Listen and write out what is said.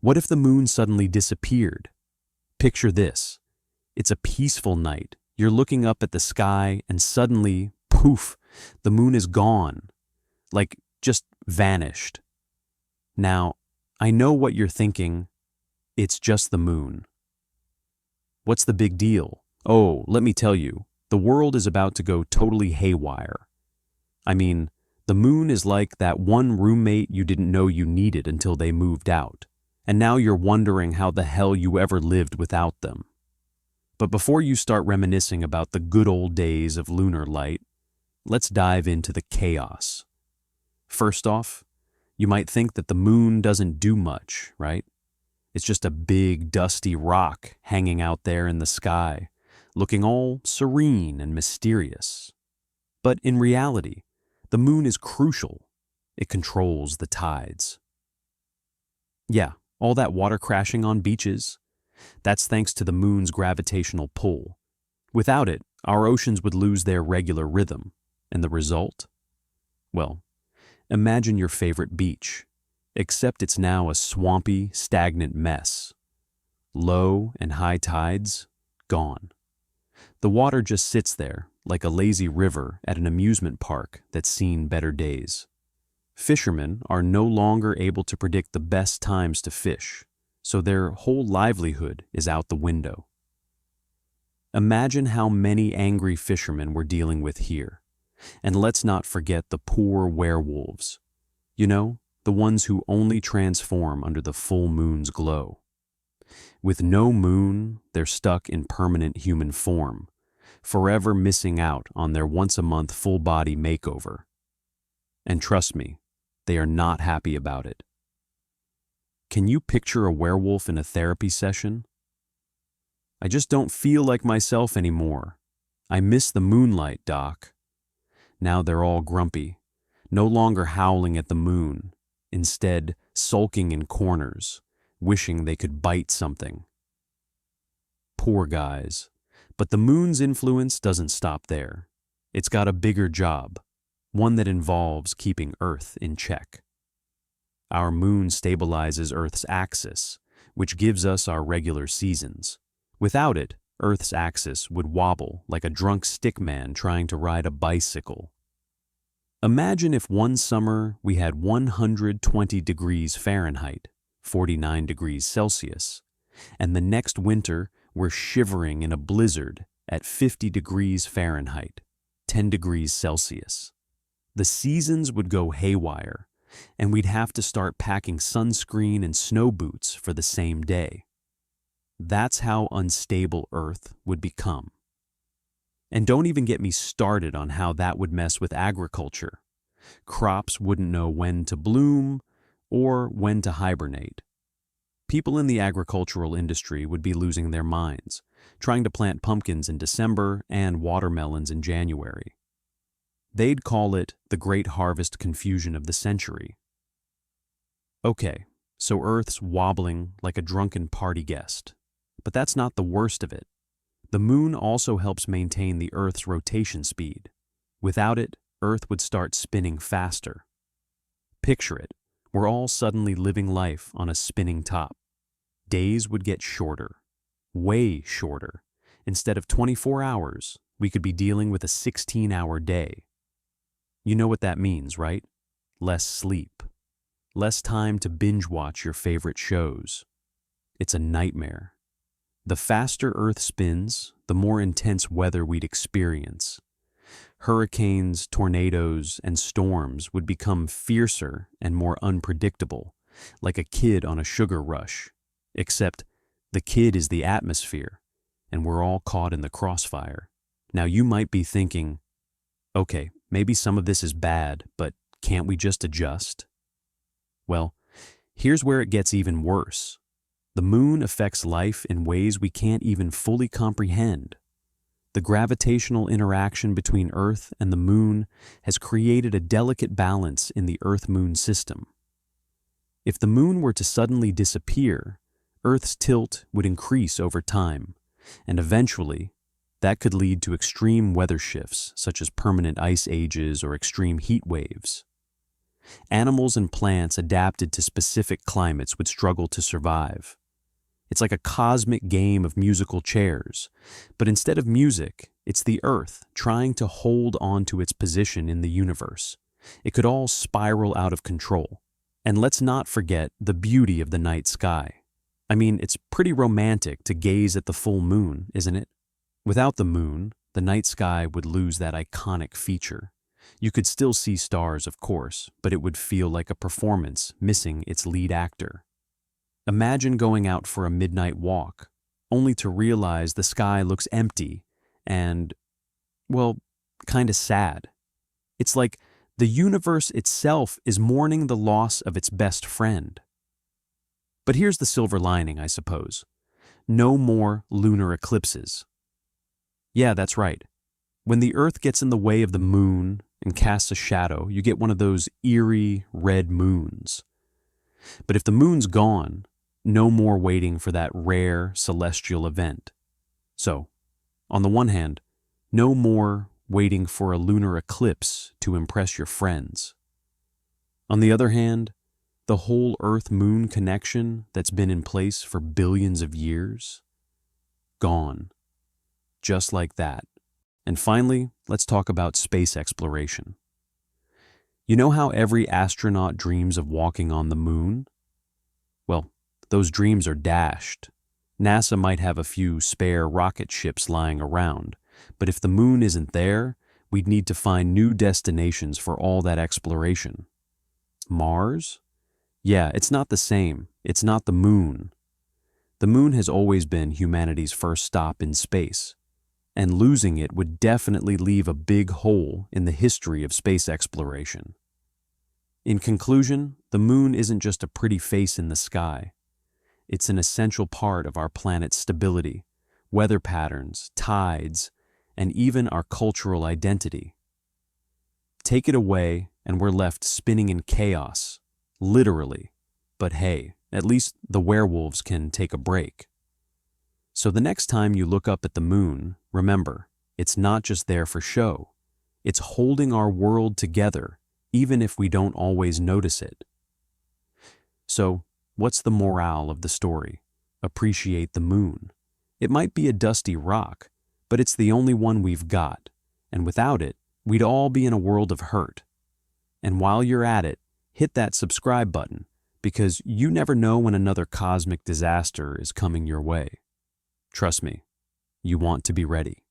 What if the moon suddenly disappeared? Picture this. It's a peaceful night. You're looking up at the sky and suddenly, poof, the moon is gone. Like, just vanished. Now, I know what you're thinking. It's just the moon. What's the big deal? Oh, let me tell you, the world is about to go totally haywire. I mean, the moon is like that one roommate you didn't know you needed until they moved out, and now you're wondering how the hell you ever lived without them. But before you start reminiscing about the good old days of lunar light, let's dive into the chaos. First off, you might think that the moon doesn't do much, right? It's just a big, dusty rock hanging out there in the sky, looking all serene and mysterious. But in reality, the moon is crucial. It controls the tides. Yeah, all that water crashing on beaches, that's thanks to the moon's gravitational pull. Without it, our oceans would lose their regular rhythm. And the result? Well, imagine your favorite beach, except it's now a swampy, stagnant mess. Low and high tides, gone. The water just sits there, like a lazy river at an amusement park that's seen better days. Fishermen are no longer able to predict the best times to fish, so their whole livelihood is out the window. Imagine how many angry fishermen we're dealing with here. And let's not forget the poor werewolves. You know, the ones who only transform under the full moon's glow. With no moon, they're stuck in permanent human form, forever missing out on their once-a-month full-body makeover. And trust me, they are not happy about it. Can you picture a werewolf in a therapy session? I just don't feel like myself anymore. I miss the moonlight, Doc. Now they're all grumpy, no longer howling at the moon, instead sulking in corners, wishing they could bite something. Poor guys. But the moon's influence doesn't stop there. It's got a bigger job, one that involves keeping Earth in check. Our moon stabilizes Earth's axis, which gives us our regular seasons. Without it, Earth's axis would wobble like a drunk stickman trying to ride a bicycle. Imagine if one summer we had 120 degrees Fahrenheit, 49 degrees Celsius, and the next winter we're shivering in a blizzard at 50 degrees Fahrenheit, 10 degrees Celsius. The seasons would go haywire, and we'd have to start packing sunscreen and snow boots for the same day. That's how unstable Earth would become. And don't even get me started on how that would mess with agriculture. Crops wouldn't know when to bloom or when to hibernate. People in the agricultural industry would be losing their minds, trying to plant pumpkins in December and watermelons in January. They'd call it the Great Harvest Confusion of the century. Okay, so Earth's wobbling like a drunken party guest. But that's not the worst of it. The moon also helps maintain the Earth's rotation speed. Without it, Earth would start spinning faster. Picture it. We're all suddenly living life on a spinning top. Days would get shorter, way shorter. Instead of 24 hours, we could be dealing with a 16-hour day. You know what that means, right? Less sleep. Less time to binge watch your favorite shows. It's a nightmare. The faster Earth spins, the more intense weather we'd experience. Hurricanes, tornadoes, and storms would become fiercer and more unpredictable, like a kid on a sugar rush. Except the kid is the atmosphere, and we're all caught in the crossfire. Now you might be thinking, okay, maybe some of this is bad, but can't we just adjust? Well, here's where it gets even worse. The moon affects life in ways we can't even fully comprehend. The gravitational interaction between Earth and the moon has created a delicate balance in the Earth-Moon system. If the moon were to suddenly disappear, Earth's tilt would increase over time, and eventually, that could lead to extreme weather shifts such as permanent ice ages or extreme heat waves. Animals and plants adapted to specific climates would struggle to survive. It's like a cosmic game of musical chairs, but instead of music, it's the Earth trying to hold on to its position in the universe. It could all spiral out of control. And let's not forget the beauty of the night sky. I mean, it's pretty romantic to gaze at the full moon, isn't it? Without the moon, the night sky would lose that iconic feature. You could still see stars, of course, but it would feel like a performance missing its lead actor. Imagine going out for a midnight walk, only to realize the sky looks empty and, well, kind of sad. It's like the universe itself is mourning the loss of its best friend. But here's the silver lining, I suppose. No more lunar eclipses. Yeah, that's right. When the Earth gets in the way of the moon and casts a shadow, you get one of those eerie red moons. But if the moon's gone, no more waiting for that rare celestial event. So, on the one hand, no more waiting for a lunar eclipse to impress your friends. On the other hand, the whole Earth-Moon connection that's been in place for billions of years, gone. Just like that. And finally, let's talk about space exploration. You know how every astronaut dreams of walking on the moon? Well, those dreams are dashed. NASA might have a few spare rocket ships lying around, but if the moon isn't there, we'd need to find new destinations for all that exploration. Mars? Yeah, it's not the same. It's not the moon. The moon has always been humanity's first stop in space, and losing it would definitely leave a big hole in the history of space exploration. In conclusion, the moon isn't just a pretty face in the sky. It's an essential part of our planet's stability, weather patterns, tides, and even our cultural identity. Take it away, and we're left spinning in chaos, literally. But hey, at least the werewolves can take a break. So the next time you look up at the moon, remember, it's not just there for show. It's holding our world together, even if we don't always notice it. So, what's the morale of the story? Appreciate the moon. It might be a dusty rock, but it's the only one we've got, and without it, we'd all be in a world of hurt. And while you're at it, hit that subscribe button, because you never know when another cosmic disaster is coming your way. Trust me, you want to be ready.